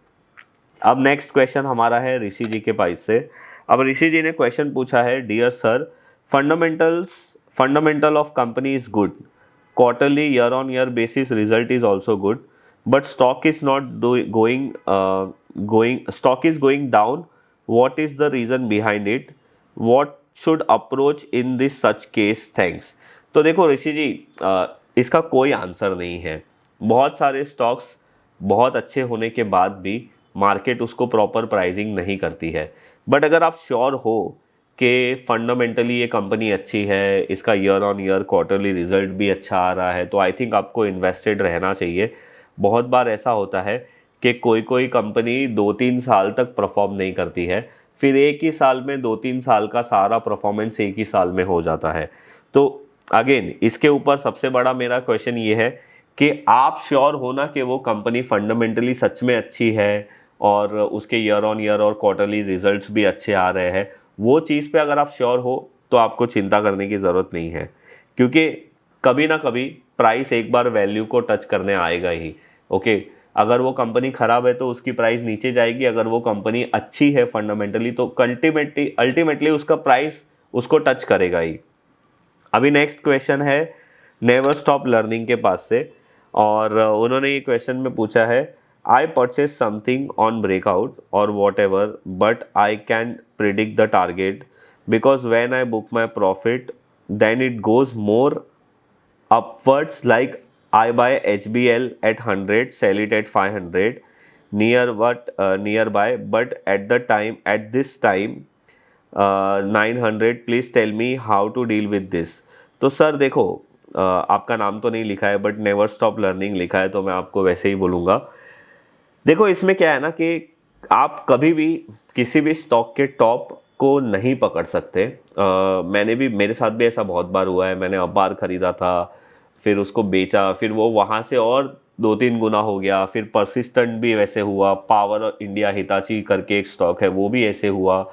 अब नेक्स्ट क्वेश्चन हमारा है ऋषि जी के पास से। अब ऋषि जी ने क्वेश्चन पूछा है, dear sir, fundamental of company is good, quarterly year on year basis result is also good, but stock is not stock is going down. What is the reason behind it? What should approach in this such case? Thanks. तो देखो ऋषि जी, इसका कोई answer नहीं है। बहुत सारे stocks बहुत अच्छे होने के बाद भी मार्केट उसको प्रॉपर प्राइसिंग नहीं करती है। बट अगर आप श्योर हो कि फंडामेंटली ये कंपनी अच्छी है, इसका year on year quarterly result भी अच्छा आ रहा है, तो आई थिंक आपको इन्वेस्टेड रहना चाहिए। बहुत बार ऐसा होता है कि कोई कोई कंपनी 2-3 साल तक परफॉर्म नहीं करती है, फिर एक ही साल में 2-3 साल का सारा परफॉर्मेंस एक ही साल में हो जाता है। तो अगेन इसके ऊपर सबसे बड़ा मेरा क्वेश्चन ये है कि आप श्योर हो ना कि वो कंपनी फंडामेंटली सच में अच्छी है और उसके ईयर ऑन ईयर और क्वार्टरली रिजल्ट्स भी अच्छे आ रहे हैं। वो चीज़ पे अगर आप श्योर हो तो आपको चिंता करने की ज़रूरत नहीं है, क्योंकि कभी ना कभी प्राइस एक बार वैल्यू को टच करने आएगा ही। ओके, अगर वो कंपनी ख़राब है तो उसकी प्राइस नीचे जाएगी, अगर वो कंपनी अच्छी है फंडामेंटली तो अल्टीमेटली उसका प्राइस उसको टच करेगा ही। अभी नेक्स्ट क्वेश्चन है नेवर स्टॉप लर्निंग के पास से, और उन्होंने ये क्वेश्चन में पूछा है, I purchase something on breakout और whatever, but I can predict the target because when I book my profit then it goes more upwards, like I buy HBL at 100, sell it at 500 nearby, but at this time 900. Please tell me how to deal with this. तो sir देखो, आपका नाम तो नहीं लिखा है but never stop learning लिखा है, तो मैं आपको वैसे ही बोलूँगा। देखो इसमें क्या है ना कि आप कभी भी किसी भी स्टॉक के टॉप को नहीं पकड़ सकते। मैंने भी, मेरे साथ भी ऐसा बहुत बार हुआ है। मैंने अखबार खरीदा था, फिर उसको बेचा, फिर वो वहाँ से और 2-3 गुना हो गया। फिर परसिस्टेंट भी वैसे हुआ। पावर इंडिया हिताची करके एक स्टॉक है, वो भी ऐसे हुआ।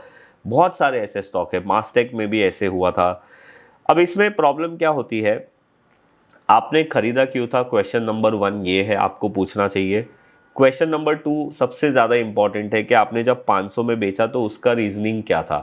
बहुत सारे ऐसे स्टॉक है, मास्टेक में भी ऐसे हुआ था। अब इसमें प्रॉब्लम क्या होती है, आपने खरीदा क्यों था, क्वेश्चन नंबर 1 ये है, आपको पूछना चाहिए। क्वेश्चन नंबर 2 सबसे ज़्यादा इंपॉर्टेंट है कि आपने जब 500 में बेचा तो उसका रीजनिंग क्या था।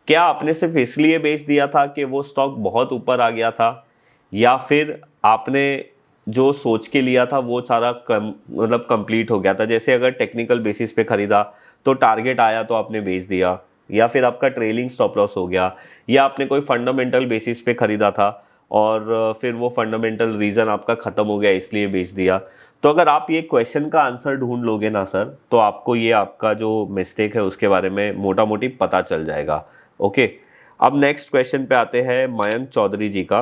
क्या आपने सिर्फ इसलिए बेच दिया था कि वो स्टॉक बहुत ऊपर आ गया था, या फिर आपने जो सोच के लिया था वो सारा मतलब कंप्लीट हो गया था। जैसे अगर टेक्निकल बेसिस पे खरीदा तो टारगेट आया तो आपने बेच दिया, या फिर आपका ट्रेलिंग स्टॉप लॉस हो गया, या आपने कोई फंडामेंटल बेसिस पे खरीदा था और फिर वो फंडामेंटल रीज़न आपका ख़त्म हो गया इसलिए बेच दिया। तो अगर आप ये क्वेश्चन का आंसर ढूंढ लोगे ना सर, तो आपको ये आपका जो मिस्टेक है उसके बारे में मोटा मोटी पता चल जाएगा। ओके, अब नेक्स्ट क्वेश्चन पे आते हैं मयंक चौधरी जी का।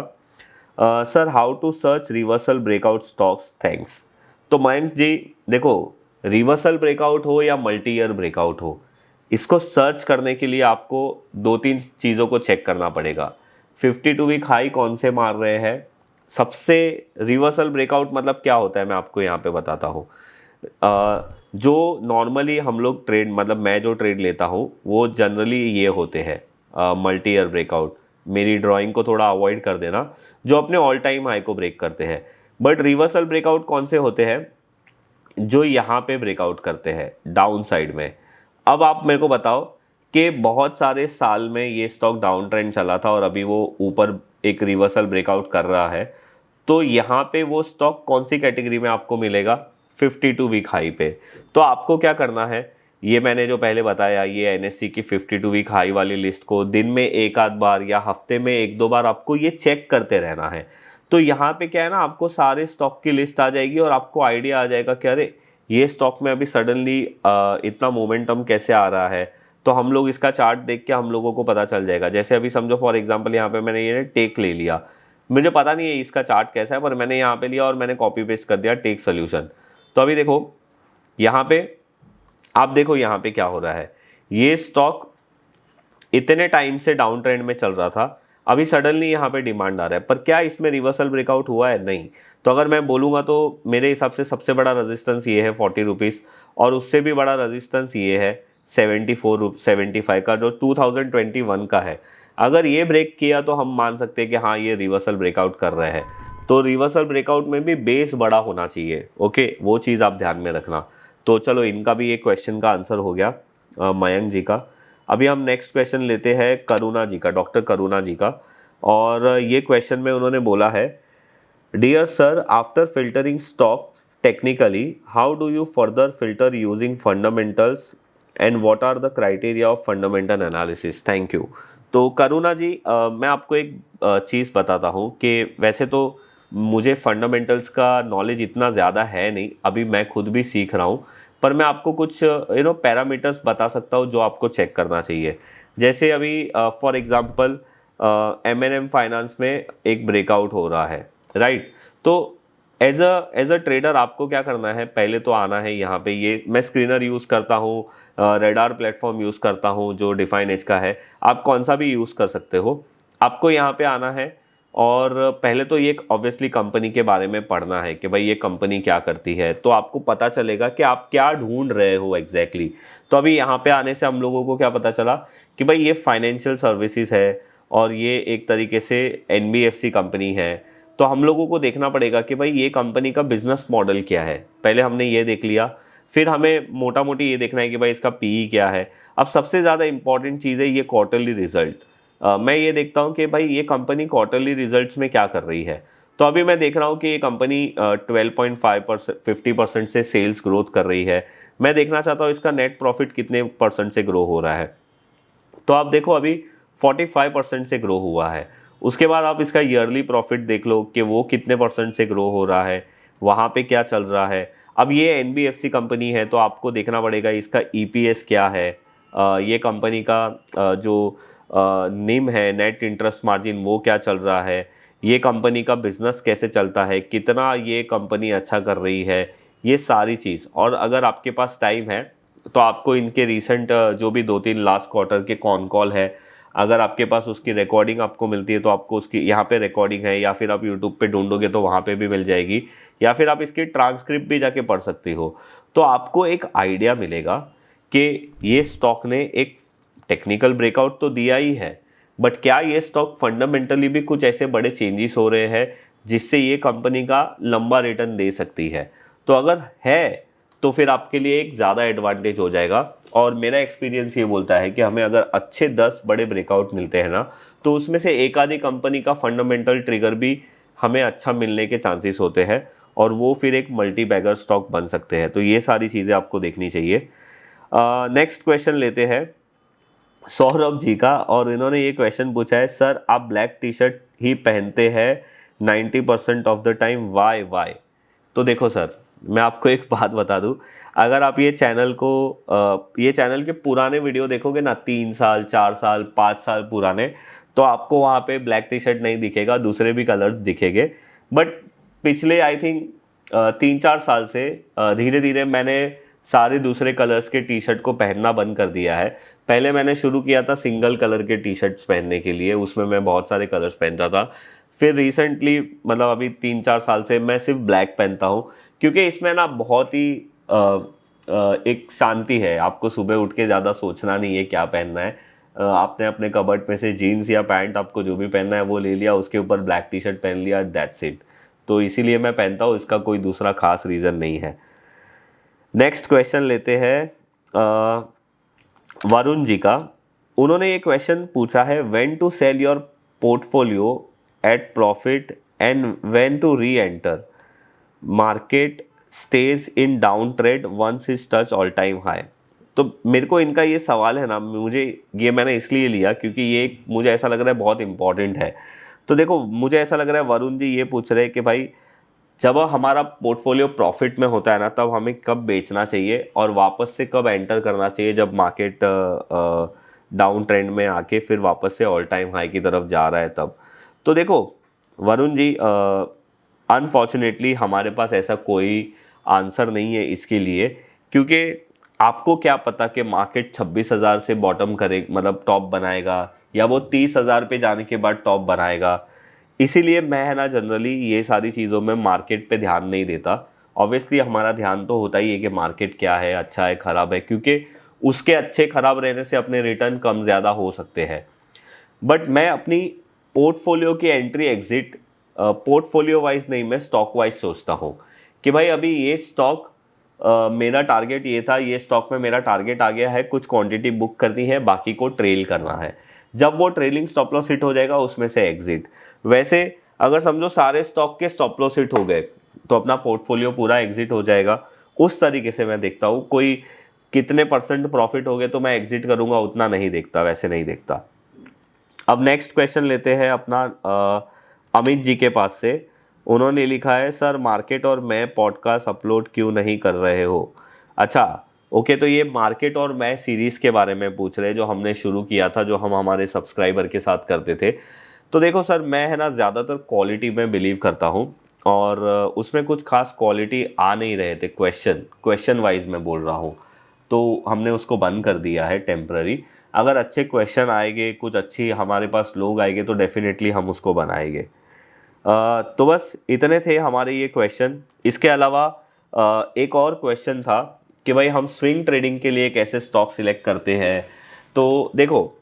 Sir how to search reversal breakout stocks, thanks. तो मयंक जी देखो, रिवर्सल ब्रेकआउट हो या मल्टी ईयर ब्रेकआउट हो, इसको सर्च करने के लिए आपको 2-3 चीज़ों को चेक करना पड़ेगा। 52 वीक हाई कौन से मार रहे हैं सबसे। रिवर्सल ब्रेकआउट मतलब क्या होता है मैं आपको यहाँ पे बताता हूँ। जो नॉर्मली हम लोग ट्रेड, मतलब मैं जो ट्रेड लेता हूँ वो जनरली ये होते हैं मल्टी ईयर ब्रेकआउट। मेरी ड्राइंग को थोड़ा अवॉइड कर देना, जो अपने ऑल टाइम हाई को ब्रेक करते हैं। बट रिवर्सल ब्रेकआउट कौन से होते हैं, जो यहाँ पे ब्रेकआउट करते हैं डाउन साइड में। अब आप मेरे को बताओ कि बहुत सारे साल में ये स्टॉक डाउन ट्रेंड चला था और अभी वो ऊपर एक रिवर्सल ब्रेकआउट कर रहा है, तो यहाँ पे वो स्टॉक कौन सी कैटेगरी में आपको मिलेगा, 52 वीक हाई पे। तो आपको क्या करना है, ये मैंने जो पहले बताया, ये एनएससी की 52 वीक हाई वाली लिस्ट को दिन में एक आध बार या हफ्ते में 1-2 बार आपको ये चेक करते रहना है। तो यहाँ पे क्या है ना, आपको सारे स्टॉक की लिस्ट आ जाएगी और आपको आइडिया आ जाएगा कि अरे ये स्टॉक में अभी सडनली इतना मोमेंटम कैसे आ रहा है। तो हम लोग इसका चार्ट देख के हम लोगों को पता चल जाएगा। जैसे अभी समझो फॉर एग्जांपल यहाँ पे मैंने ये टेक ले लिया, मुझे पता नहीं है इसका चार्ट कैसा है, पर मैंने यहाँ पे लिया और मैंने कॉपी पेस्ट कर दिया टेक सोल्यूशन। तो अभी देखो यहाँ पे, आप देखो यहाँ पे क्या हो रहा है, ये स्टॉक इतने टाइम से डाउन ट्रेंड में चल रहा था, अभी सडनली यहाँ पे डिमांड आ रहा है, पर क्या इसमें रिवर्सल ब्रेकआउट हुआ है, नहीं। तो अगर मैं बोलूँगा तो मेरे हिसाब से सबसे बड़ा रेजिस्टेंस ये है 40 रुपीज़, और उससे भी बड़ा रेजिस्टेंस ये है 75 का, जो 2021 का है। अगर ये ब्रेक किया तो हम मान सकते हैं कि हाँ ये रिवर्सल ब्रेकआउट कर रहे हैं। तो रिवर्सल ब्रेकआउट में भी बेस बड़ा होना चाहिए। ओके, वो चीज़ आप ध्यान में रखना। तो चलो इनका भी एक क्वेश्चन का आंसर हो गया मयंक जी का। अभी हम नेक्स्ट क्वेश्चन लेते हैं करुणा जी का, डॉक्टर करुणा जी का। और ये क्वेश्चन में उन्होंने बोला है, dear sir after filtering stock technically how do you further filter using fundamentals and what are the criteria of fundamental analysis, thank you. तो करुणा जी मैं आपको एक चीज़ बताता हूँ कि वैसे तो मुझे फंडामेंटल्स का नॉलेज इतना ज़्यादा है नहीं, अभी मैं खुद भी सीख रहा हूँ। पर मैं आपको कुछ पैरामीटर्स बता सकता हूँ जो आपको चेक करना चाहिए। जैसे अभी फॉर एग्जांपल M&M फाइनेंस में एक ब्रेकआउट हो रहा है, राइट। तो एज अ ट्रेडर आपको क्या करना है, पहले तो आना है यहाँ पे। ये मैं स्क्रीनर यूज़ करता हूँ, रेडार प्लेटफॉर्म यूज़ करता हूँ जो डिफाइन एज का है, आप कौन सा भी यूज़ कर सकते हो। आपको यहाँ पे आना है और पहले तो ये ऑब्वियसली कंपनी के बारे में पढ़ना है कि भाई ये कंपनी क्या करती है, तो आपको पता चलेगा कि आप क्या ढूंढ रहे हो एग्जैक्टली। तो अभी यहाँ पे आने से हम लोगों को क्या पता चला कि भाई ये फाइनेंशियल सर्विसेज है और ये एक तरीके से NBFC कंपनी है। तो हम लोगों को देखना पड़ेगा कि भाई ये कंपनी का बिजनेस मॉडल क्या है, पहले हमने ये देख लिया। फिर हमें मोटा मोटी ये देखना है कि भाई इसका PE क्या है। अब सबसे ज़्यादा इंपॉर्टेंट चीज़ है ये क्वार्टरली रिजल्ट। मैं ये देखता हूँ कि भाई ये कंपनी क्वार्टरली रिजल्ट्स में क्या कर रही है। तो अभी मैं देख रहा हूँ कि ये कंपनी 12.5% 50% से सेल्स ग्रोथ कर रही है। मैं देखना चाहता हूँ इसका नेट प्रॉफिट कितने % से ग्रो हो रहा है। तो आप देखो अभी 45% से ग्रो हुआ है। उसके बाद आप इसका ईयरली प्रॉफिट देख लो कि वो कितने % से ग्रो हो रहा है, वहाँ पे क्या चल रहा है। अब ये NBFC कंपनी है तो आपको देखना पड़ेगा इसका EPS क्या है। ये कंपनी का जो निम है, नेट इंटरेस्ट मार्जिन, वो क्या चल रहा है। ये कंपनी का बिजनेस कैसे चलता है, कितना ये कंपनी अच्छा कर रही है, ये सारी चीज़। और अगर आपके पास टाइम है तो आपको इनके रीसेंट जो भी 2-3 लास्ट क्वार्टर के कॉन कॉल है, अगर आपके पास उसकी रिकॉर्डिंग आपको मिलती है तो आपको उसकी यहाँ पे रिकॉर्डिंग है, या फिर आप यूट्यूब पे ढूंढोगे तो वहाँ पे भी मिल जाएगी, या फिर आप इसकी ट्रांसक्रिप्ट भी जाके पढ़ सकती हो। तो आपको एक आइडिया मिलेगा कि ये स्टॉक ने एक टेक्निकल ब्रेकआउट तो दिया ही है, बट क्या ये स्टॉक फंडामेंटली भी कुछ ऐसे बड़े चेंजेस हो रहे हैं जिससे ये कंपनी का लंबा रिटर्न दे सकती है। तो अगर है तो फिर आपके लिए एक ज़्यादा एडवांटेज हो जाएगा। और मेरा एक्सपीरियंस ये बोलता है कि हमें अगर अच्छे 10 बड़े ब्रेकआउट मिलते हैं ना, तो उसमें से एक आधी कंपनी का फंडामेंटल ट्रिगर भी हमें अच्छा मिलने के चांसेस होते हैं, और वो फिर एक मल्टी बैगर स्टॉक बन सकते हैं। तो ये सारी चीज़ें आपको देखनी चाहिए। नेक्स्ट क्वेश्चन लेते हैं सौरभ जी का, और इन्होंने ये क्वेश्चन पूछा है, सर आप ब्लैक टी शर्ट ही पहनते हैं 90% of the time, why why? तो देखो सर, मैं आपको एक बात बता दूं, अगर आप ये चैनल के पुराने वीडियो देखोगे ना, 3 साल 4 साल 5 साल पुराने, तो आपको वहाँ पे ब्लैक टी शर्ट नहीं दिखेगा, दूसरे भी कलर्स दिखेंगे। बट पिछले आई थिंक 3-4 साल से धीरे धीरे मैंने सारे दूसरे कलर्स के टी शर्ट को पहनना बंद कर दिया है। पहले मैंने शुरू किया था सिंगल कलर के टी शर्ट्स पहनने के लिए, उसमें मैं बहुत सारे कलर्स पहनता था। फिर रिसेंटली, मतलब अभी 3-4 साल से मैं सिर्फ ब्लैक पहनता हूँ, क्योंकि इसमें ना बहुत ही एक शांति है। आपको सुबह उठ के ज़्यादा सोचना नहीं है क्या पहनना है। आपने अपने कबर्ड में से जीन्स या पैंट, आपको जो भी पहनना है वो ले लिया, उसके ऊपर ब्लैक टी शर्ट पहन लिया, दैट्स इट। तो इसीलिए मैं पहनता हूँ, इसका कोई दूसरा खास रीज़न नहीं है। नेक्स्ट क्वेश्चन लेते हैं वरुण जी का। उन्होंने ये क्वेश्चन पूछा है, when to sell your portfolio at profit and when to re enter, market stage in down trade once is touch all time high. तो मेरे को इनका ये सवाल है ना, ये मैंने इसलिए लिया क्योंकि ये मुझे ऐसा लग रहा है बहुत इंपॉर्टेंट है। तो देखो, मुझे ऐसा लग रहा है वरुण जी ये पूछ रहे हैं कि भाई, जब हमारा पोर्टफोलियो प्रॉफिट में होता है ना, तब हमें कब बेचना चाहिए और वापस से कब एंटर करना चाहिए, जब मार्केट डाउन ट्रेंड में आके फिर वापस से ऑल टाइम हाई की तरफ जा रहा है तब। तो देखो वरुण जी, अनफॉर्चुनेटली हमारे पास ऐसा कोई आंसर नहीं है इसके लिए, क्योंकि आपको क्या पता कि मार्केट 26,000 से बॉटम करे, मतलब टॉप बनाएगा, या वो 30,000 पे जाने के बाद टॉप बनाएगा। इसीलिए मैं है ना जनरली ये सारी चीज़ों में मार्केट पे ध्यान नहीं देता। ऑब्वियसली हमारा ध्यान तो होता ही है कि मार्केट क्या है, अच्छा है ख़राब है, क्योंकि उसके अच्छे ख़राब रहने से अपने रिटर्न कम ज़्यादा हो सकते हैं। बट मैं अपनी पोर्टफोलियो की एंट्री एग्जिट पोर्टफोलियो वाइज नहीं, मैं स्टॉक वाइज सोचता हूँ कि भाई अभी ये स्टॉक मेरा टारगेट ये था, ये स्टॉक में मेरा टारगेट आ गया है, कुछ क्वांटिटी बुक करनी है, बाकी को ट्रेल करना है। जब वो ट्रेलिंग स्टॉप लॉस हिट हो जाएगा उसमें से एग्जिट। वैसे अगर समझो सारे स्टॉक के स्टॉप लॉस हिट हो गए तो अपना पोर्टफोलियो पूरा एग्जिट हो जाएगा। उस तरीके से मैं देखता हूँ। कोई कितने % प्रॉफिट हो गए तो मैं एग्जिट करूँगा उतना नहीं देखता, वैसे नहीं देखता। अब नेक्स्ट क्वेश्चन लेते हैं अपना अमित जी के पास से। उन्होंने लिखा है, सर मार्केट और मैं पॉडकास्ट अपलोड क्यों नहीं कर रहे हो? अच्छा, ओके, तो ये मार्केट और मैं सीरीज़ के बारे में पूछ रहे हैं जो हमने शुरू किया था, जो हम हमारे सब्सक्राइबर के साथ करते थे। तो देखो सर, मैं है ना ज़्यादातर क्वालिटी में बिलीव करता हूँ, और उसमें कुछ खास क्वालिटी आ नहीं रहे थे, क्वेश्चन वाइज मैं बोल रहा हूँ, तो हमने उसको बंद कर दिया है टेम्प्ररी। अगर अच्छे क्वेश्चन आएंगे, कुछ अच्छी हमारे पास लोग आएंगे तो डेफिनेटली हम उसको बनाएंगे। तो बस इतने थे हमारे ये क्वेश्चन। इसके अलावा एक और क्वेश्चन था कि भाई हम स्विंग ट्रेडिंग के लिए कैसे स्टॉक सिलेक्ट करते हैं। तो देखो,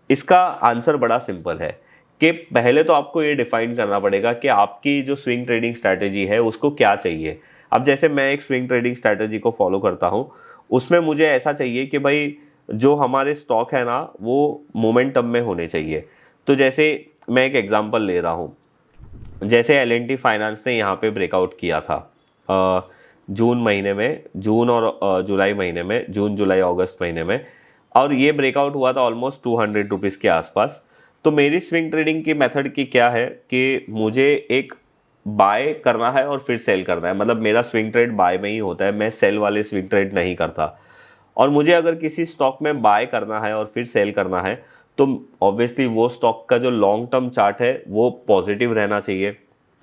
इसका आंसर बड़ा सिंपल है कि पहले तो आपको ये डिफाइन करना पड़ेगा कि आपकी जो स्विंग ट्रेडिंग स्ट्रैटेजी है उसको क्या चाहिए। अब जैसे मैं एक स्विंग ट्रेडिंग स्ट्रैटेजी को फॉलो करता हूँ, उसमें मुझे ऐसा चाहिए कि भाई जो हमारे स्टॉक है ना वो मोमेंटम में होने चाहिए। तो जैसे मैं एक एग्जांपल ले रहा हूँ, जैसे L&T फाइनेंस ने यहाँ पे ब्रेकआउट किया था जून महीने में, जून और जुलाई महीने में, जून जुलाई अगस्त महीने में, और ये ब्रेकआउट हुआ था ऑलमोस्ट 200 रुपीज़ के आसपास। तो मेरी स्विंग ट्रेडिंग की मेथड की क्या है कि मुझे एक बाय करना है और फिर सेल करना है। मतलब मेरा स्विंग ट्रेड बाय में ही होता है, मैं सेल वाले स्विंग ट्रेड नहीं करता। और मुझे अगर किसी स्टॉक में बाय करना है और फिर सेल करना है तो ऑब्वियसली वो स्टॉक का जो लॉन्ग टर्म चार्ट है वो पॉजिटिव रहना चाहिए।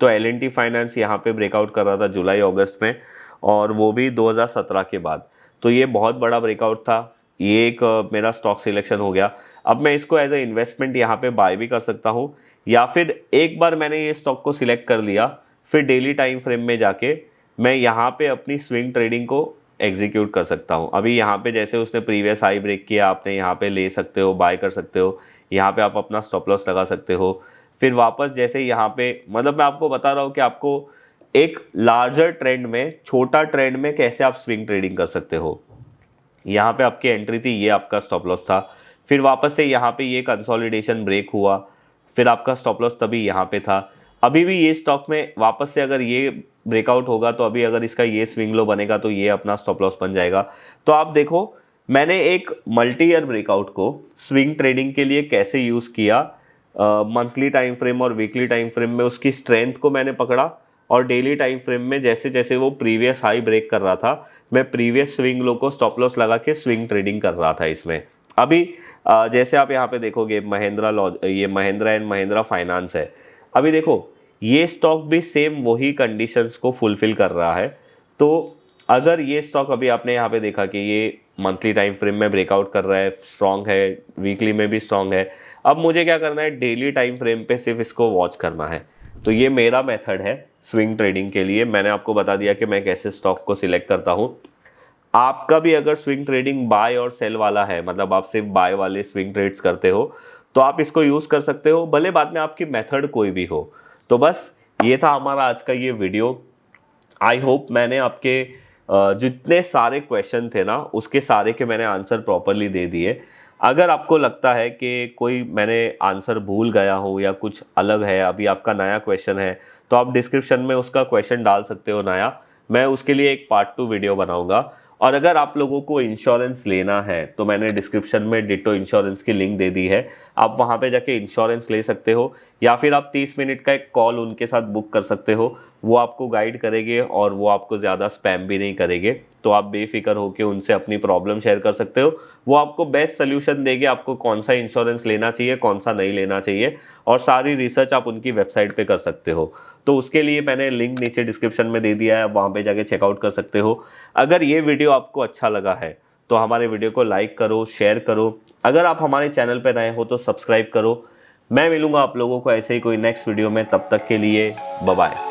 तो L&T फाइनेंस यहाँ पे ब्रेकआउट कर रहा था जुलाई अगस्त में, और वो भी 2017 के बाद। तो ये बहुत बड़ा ब्रेकआउट था, ये एक मेरा स्टॉक सिलेक्शन हो गया। अब मैं इसको एज ए इन्वेस्टमेंट यहाँ पे बाय भी कर सकता हूँ, या फिर एक बार मैंने ये स्टॉक को सिलेक्ट कर लिया, फिर डेली टाइम फ्रेम में जाके मैं यहाँ पे अपनी स्विंग ट्रेडिंग को एग्जीक्यूट कर सकता हूँ। अभी यहाँ पे जैसे उसने प्रीवियस हाई ब्रेक किया, आपने यहाँ पे ले सकते हो, बाय कर सकते हो, यहाँ पे आप अपना स्टॉप लॉस लगा सकते हो। फिर वापस जैसे यहाँ पे, मतलब मैं आपको बता रहा हूँ कि आपको एक लार्जर ट्रेंड में, छोटा ट्रेंड में कैसे आप स्विंग ट्रेडिंग कर सकते हो। यहाँ पे आपकी एंट्री थी, ये आपका स्टॉप लॉस था। फिर वापस से यहाँ पे ये कंसोलिडेशन ब्रेक हुआ, फिर आपका स्टॉप लॉस तभी यहाँ पे था। अभी भी ये स्टॉक में वापस से अगर ये ब्रेकआउट होगा, तो अभी अगर इसका ये स्विंग लो बनेगा तो ये अपना स्टॉप लॉस बन जाएगा। तो आप देखो मैंने एक मल्टी ईयर ब्रेकआउट को स्विंग ट्रेडिंग के लिए कैसे यूज़ किया। मंथली टाइम फ्रेम और वीकली टाइम फ्रेम में उसकी स्ट्रेंथ को मैंने पकड़ा, और डेली टाइम फ्रेम में जैसे जैसे वो प्रीवियस हाई ब्रेक कर रहा था, मैं प्रीवियस स्विंग लो को स्टॉप लॉस लगा के स्विंग ट्रेडिंग कर रहा था इसमें। अभी जैसे आप यहाँ पे देखोगे ये महिंद्रा एंड महिंद्रा फाइनेंस है। अभी देखो ये स्टॉक भी सेम वही कंडीशंस को फुलफिल कर रहा है। तो अगर ये स्टॉक अभी आपने यहाँ पे देखा कि ये मंथली टाइम फ्रेम में ब्रेकआउट कर रहा है, स्ट्रांग है, वीकली में भी स्ट्रांग है, अब मुझे क्या करना है, डेली टाइम फ्रेम पे सिर्फ इसको वॉच करना है। तो ये मेरा मेथड है स्विंग ट्रेडिंग के लिए। मैंने आपको बता दिया कि मैं कैसे स्टॉक को सिलेक्ट करता हूँ। आपका भी अगर स्विंग ट्रेडिंग बाय और सेल वाला है, मतलब आप सिर्फ बाय वाले स्विंग ट्रेड्स करते हो, तो आप इसको यूज़ कर सकते हो, भले बाद में आपकी मेथड कोई भी हो। तो बस ये था हमारा आज का ये वीडियो। आई होप मैंने आपके जितने सारे क्वेश्चन थे ना, उसके सारे के मैंने आंसर प्रॉपरली दे दिए। अगर आपको लगता है कि कोई मैंने आंसर भूल गया हो या कुछ अलग है, अभी आपका नया क्वेश्चन है, तो आप डिस्क्रिप्शन में उसका क्वेश्चन डाल सकते हो नया। मैं उसके लिए एक पार्ट 2 वीडियो बनाऊंगा। और अगर आप लोगों को इंश्योरेंस लेना है, तो मैंने डिस्क्रिप्शन में डिटो इंश्योरेंस की लिंक दे दी है, आप वहाँ पे जाके इंश्योरेंस ले सकते हो, या फिर आप 30 मिनट का एक कॉल उनके साथ बुक कर सकते हो। वो आपको गाइड करेंगे और वो आपको ज़्यादा स्पैम भी नहीं करेंगे। तो आप बेफिक्र होकर उनसे अपनी प्रॉब्लम शेयर कर सकते हो। वो आपको बेस्ट सोल्यूशन देंगे, आपको कौन सा इंश्योरेंस लेना चाहिए, कौन सा नहीं लेना चाहिए, और सारी रिसर्च आप उनकी वेबसाइट पे कर सकते हो। तो उसके लिए मैंने लिंक नीचे डिस्क्रिप्शन में दे दिया है, आप वहाँ पे जाके चेकआउट कर सकते हो। अगर ये वीडियो आपको अच्छा लगा है तो हमारे वीडियो को लाइक करो, शेयर करो। अगर आप हमारे चैनल पर नए हो तो सब्सक्राइब करो। मैं मिलूंगा आप लोगों को ऐसे ही कोई नेक्स्ट वीडियो में, तब तक के लिए बाय बाय।